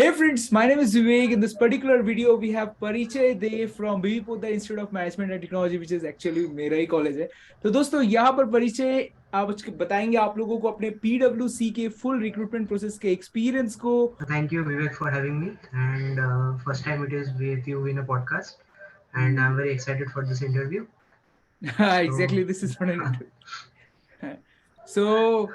Hey friends, my name is Vivek. In this particular video, we have Parichay De from BB Poddar Institute of Management and Technology, which is actually मेरा ही college है. तो दोस्तों यहाँ पर परिचय आप बताएंगे आप लोगों को अपने PwC के फुल रिक्रूटमेंट प्रोसेस के एक्सपीरियंस को. Thank you, Vivek, for having me. And first time it is with you in a podcast, and I'm very excited for this interview. So, Exactly, this is not an interview. So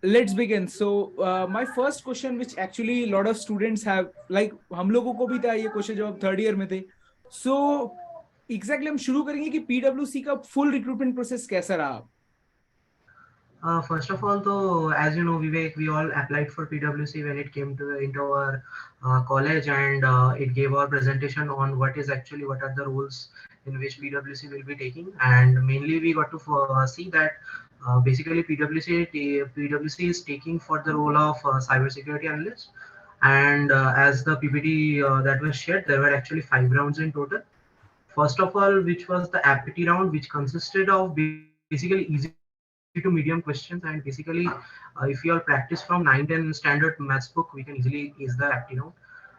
let's begin. So my first question, which actually a lot of students have, like हम लोगों को भी था ये question जब हम third year में थे. So एग्जैक्टली हम शुरू करेंगे कि PwC का फुल रिक्रूटमेंट प्रोसेस कैसा रहा. first of all, though, as you know, Vivek, we all applied for PwC when it came to into our college, and it gave our presentation on what are the roles in which PwC will be taking, and mainly we got to see that basically PwC is taking for the role of cybersecurity analyst, and as the PPT that was shared, there were actually 5 rounds in total. First of all, which was the aptitude round, which consisted of basically easy to medium questions, and basically, if you all practice from 9-10 standard maths book, we can easily ace the aptitude round.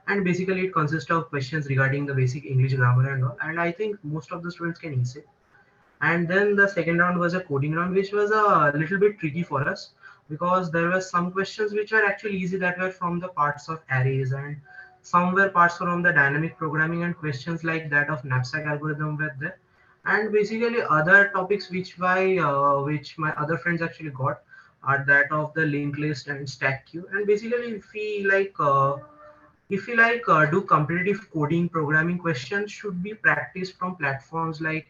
And basically, it consists of questions regarding the basic English grammar and all. And I think most of the students can ace it. And then the second round was a coding round, which was a little bit tricky for us because there were some questions which were actually easy that were from the parts of arrays, and some were parts from the dynamic programming, and questions like that of knapsack algorithm were there. And basically other topics which my other friends actually got are that of the linked list and stack queue. And basically if we do competitive coding programming, questions should be practiced from platforms like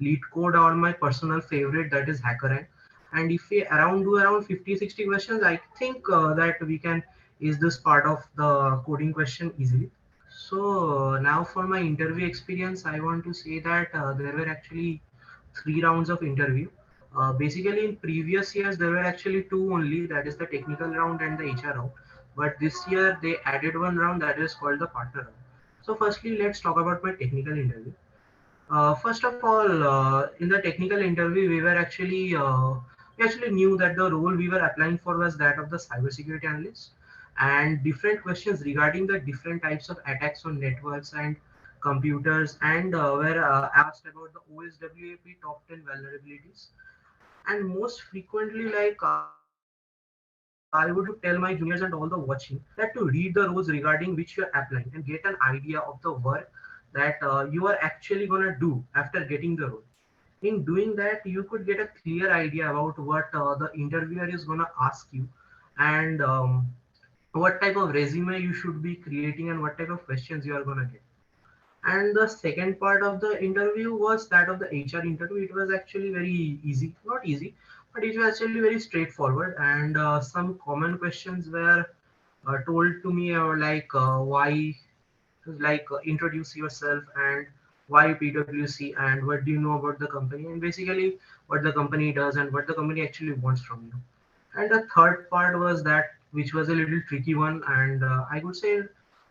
LeetCode or my personal favorite, that is HackerRank. And if we around 50-60 questions, I think that we can is this part of the coding question easily. So now for my interview experience, I want to say that there were actually 3 rounds of interview. Basically, in previous years, there were actually two only, that is the technical round and the HR round. But this year, they added one round that is called the partner round. So, firstly, let's talk about my technical interview. First of all, in the technical interview, we actually knew that the role we were applying for was that of the cybersecurity analyst, and different questions regarding the different types of attacks on networks and computers, and were asked about the OSWAP top 10 vulnerabilities. And most frequently, I would like to tell my juniors and all the watching that to read the rules regarding which you're applying and get an idea of the work that you are actually gonna do after getting the role. In doing that, you could get a clear idea about what the interviewer is gonna ask you, and what type of resume you should be creating, and what type of questions you are gonna get. And the second part of the interview was that of the HR interview. It was actually very easy, not easy, but it was actually very straightforward. And some common questions were told to me, why, introduce yourself, and why PwC, and what do you know about the company, and basically what the company does and what the company actually wants from you. And the third part was that, which was a little tricky one, and I would say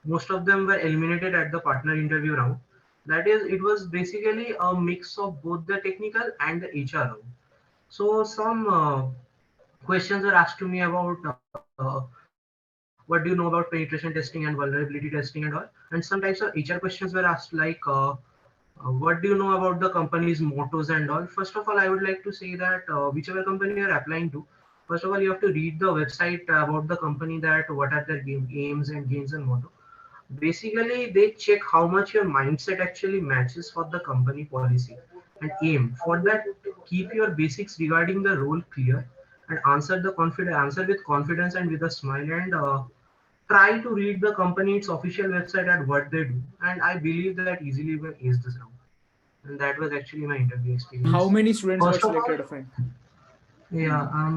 most of them were eliminated at the partner interview round. That is, it was basically a mix of both the technical and the HR round. So some questions were asked to me about what do you know about penetration testing and vulnerability testing and all. And some types of HR questions were asked what do you know about the company's mottos and all? First of all, I would like to say that whichever company you're applying to, first of all, you have to read the website about the company, that what are their aims and gains and motto. Basically, they check how much your mindset actually matches for the company policy and aim. For that, keep your basics regarding the role clear, and answer with confidence and with a smile, and try to read the company's official website at what they do. And I believe that easily will ace this round. And that was actually my interview How experience. many students got First of all, selected? Fine. yeah,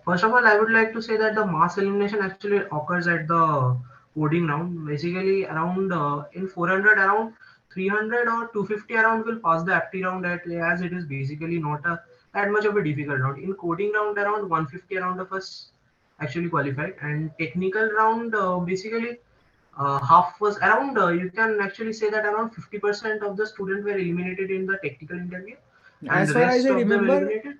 first of all, I would like to say that the mass elimination actually occurs at the coding round. Basically, around in 400, around 300 or 250 around will pass the apti round, as it is basically not a that much of a difficult round. In coding round, around 150 around of us actually qualified, and technical round basically half was around. You can actually say that around 50% of the students were eliminated in the technical interview, and As the far as rest I of them remember, eliminated.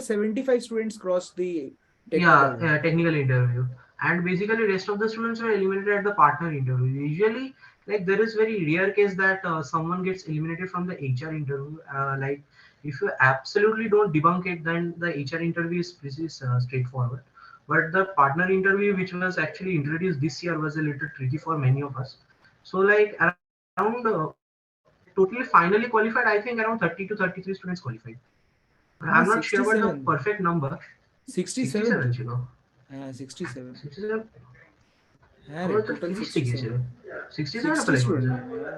75 students crossed the technical Yeah, round. technical interview. and basically rest of the students were eliminated at the partner interview. Usually, like there is very rare case that someone gets eliminated from the HR interview. Like if you absolutely don't debunk it, then the HR interview is pretty straightforward. But the partner interview, which was actually introduced this year, was a little tricky for many of us. So like around totally finally qualified, I think around 30 to 33 students qualified. I'm not sure about the 67. perfect number. 67 67 to ছিল। 67 67 হ্যাঁ রে আমার তো total 30 টা 67 গিয়েছিল। 67 60 apply student করেছে।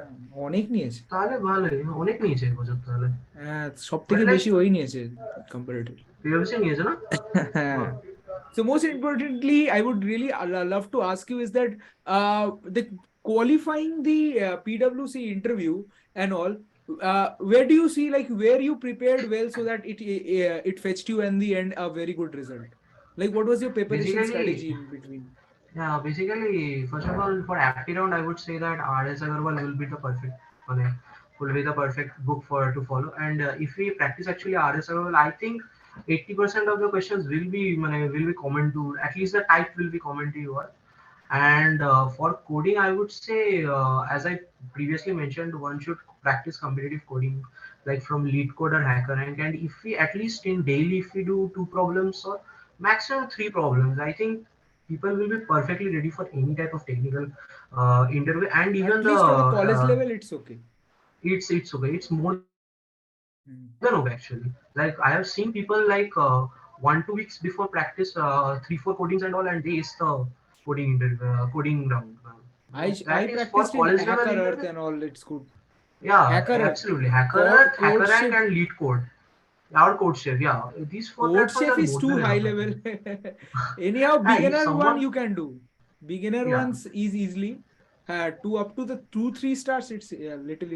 অনেক নিয়েছে তাহলে ভালোই, অনেক নিয়েছে এবছর তাহলে। হ্যাঁ সব বাট থেকে লাইক বেশি ওই নিয়েছে কম্পারেটিভ প্রিভিয়াসলি নিয়েছে না? হ্যাঁ বাহ! so most importantly I would really love to ask you is that the qualifying the PwC interview and all where do you see like where you prepared well so that it fetched you in the end a very good result like what was your preparation strategy Basically, in between yeah, basically, first of all, for Apti round, I would say that RS Agarwal will be the perfect, মানে, will be the perfect book for to follow. And if we practice actually RS Agarwal, I think 80% of the questions will be, will be common to, at least the type will be common to you all. And for coding, I would say, as I previously mentioned, one should practice competitive coding, like from Lead Code or HackerRank. And if we at least in daily, if we do 2 problems or maximum 3 problems, I think people will be perfectly ready for any type of technical interview. And at even the least on the college level it's okay it's okay. It's more than okay actually. Hmm. Like I have seen people like 1 2 weeks before practice, 3 4 codings and all, and they ace the coding round. That I is for practiced in college level Hacker interview. Earth and all. It's good. Yeah, Hacker Earth, absolutely. HackerRank, HackerRank, CodeShip. and Lead Code. Our code chef, yeah. These 4 platforms CodeShip are is more too than high enough, I level. think. Anyhow, If beginner one someone, you can do. Beginner yeah, ones is easily. Two up to the 2 3 stars. It's yeah. little.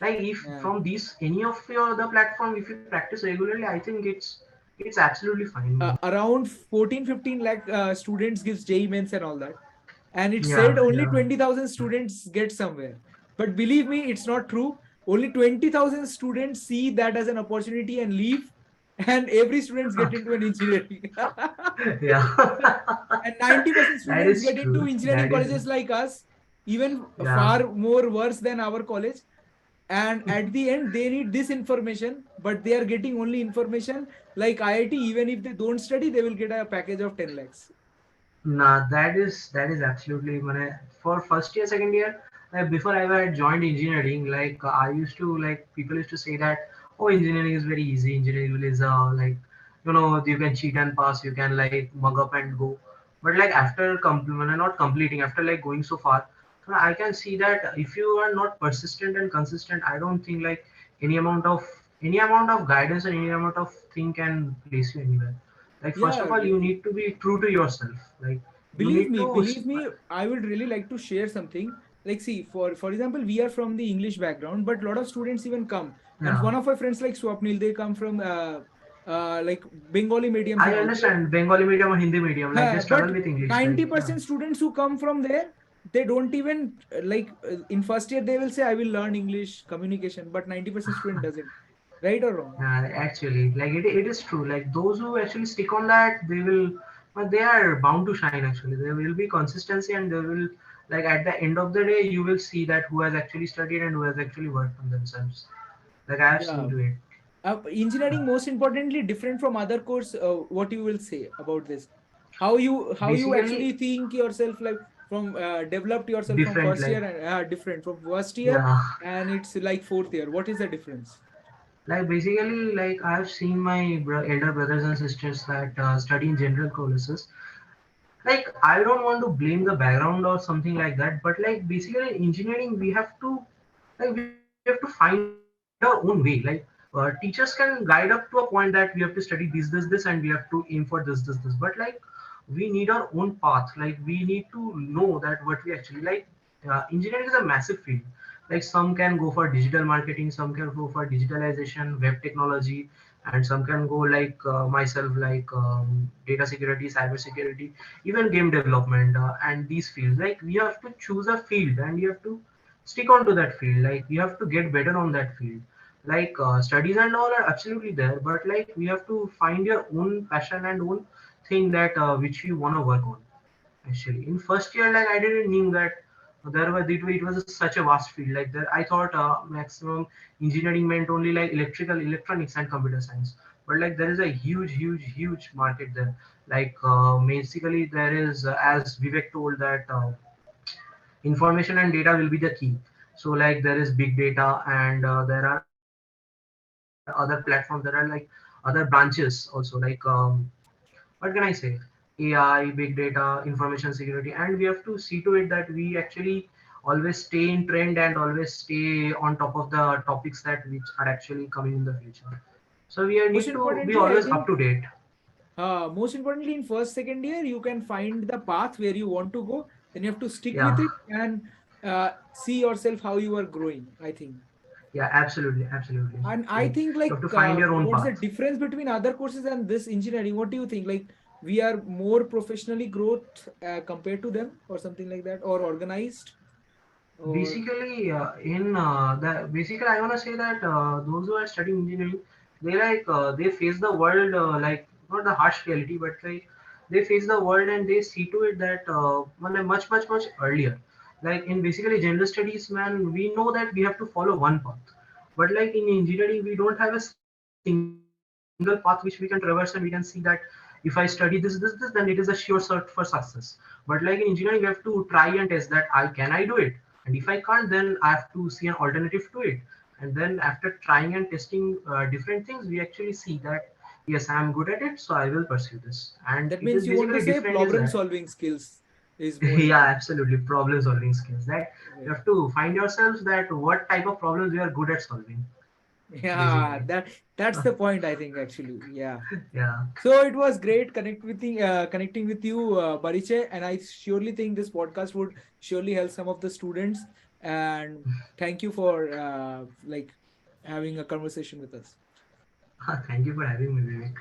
Like if Yeah. from these any of your other platform, if you practice regularly, I think it's absolutely fine. Around 14 15 lakh students gives JEE mains and all that. And it said Yeah, only yeah. 20,000 students get somewhere. But believe me, it's not true. Only 20,000 students see that as an opportunity and leave, and every students get into an engineering. Yeah. And 90% That students is get into true. engineering That is, colleges like us, even yeah. far more worse than our college. And at the end, they need this information, but they are getting only information like IIT. Even if they don't study, they will get a package of 10 lakhs. Nah, that is absolutely for first year, second year, before I had joined engineering, like I used to like people used to say that oh engineering is very easy, engineering is like you can cheat and pass, you can like mug up and go. But like after not completing, after like going so far, I can see that if you are not persistent and consistent, I don't think like any amount of any amount of guidance and any amount of thing can place you anywhere. Like first Yeah, of all, you really. need to be true to yourself. Like you Believe need me, to believe me, I would really like to share something. Like, see, for example, we are from the English background, but a lot of students even come. And yeah. one of my friends, like Swapnil, they come from like Bengali mediums I and all. understand Bengali medium or Hindi medium, like they struggle But with English. Like yeah. 90% students who come from there, they don't even in first year they will say I will learn English communication, but 90% student doesn't. Right or wrong? Actually, like it is true. Like those who actually stick on that, they will, but they are bound to shine. Actually, there will be consistency, and they will like at the end of the day, you will see that who has actually studied and who has actually worked on themselves. Like I have seen Yeah. to it. Engineering most importantly different from other course. What you will say about this? How you Basically, actually think yourself like from developed yourself from different. first Like year and different from first year yeah. and it's like fourth year. What is the difference? Like basically, like I have seen my elder brothers and sisters that study in general colleges. Like I don't want to blame the background or something like that, but like basically in engineering we have to we have to find our own way. Like teachers can guide up to a point that we have to study this, and we have to aim for this. But like we need our own path. Like we need to know that what we actually like. Engineering is a massive field. Like some can go for digital marketing, some can go for digitalization, web technology, and some can go like myself like data security, cyber security, even game development, and these fields. Like we have to choose a field and you have to stick on to that field. Like you have to get better on that field. Like studies and all are absolutely there, but like we have to find your own passion and own thing that which we want to work on. Actually, in first year, like I didn't knew that it was such a vast field. Like that, I thought maximum engineering meant only like electrical, electronics, and computer science. But like there is a huge market there. Like basically there is, as Vivek told, that information and data will be the key. So like there is big data, and there are other platforms. There are like other branches also, like what can I say, AI, big data, information security, and we have to see to it that we actually always stay in trend and always stay on top of the topics that which are actually coming in the future. So we Most need to be importantly, I always up think to date. most importantly, in first, second year, you can find the path where you want to go. Then you have to stick with Yeah, it and see yourself how you are growing, I think. yeah, absolutely. And I Like think, you have like, to find your own what's the path. difference between other courses and this engineering? What do you think? Like, we are more professionally growth compared to them, or something like that, or organized, or Basically, in the basically, I wanna say that those who are studying engineering, they face the world like not the harsh reality, but like they face the world and they see to it that much earlier. Like in basically general studies, man, we know that we have to follow one path, but like in engineering, we don't have a single path which we can traverse and we can see that if I study this, then it is a sure cert for success. But like in engineering, we have to try and test that I can I do it, and if I can't, then I have to see an alternative to it. And then after trying and testing different things, we actually see that yes, I am good at it, so I will pursue this. And it that is means you want basically to say different is problem that solving skills is more yeah, important. absolutely, problem solving skills. That you Right. have to find yourselves that what type of problems you are good at solving, Yeah, basically. that's the point, I think, actually. Yeah. Yeah. So it was great connecting with you, Bariche, and I surely think this podcast would surely help some of the students. And thank you for like having a conversation with us. Thank you for having me, Vivek.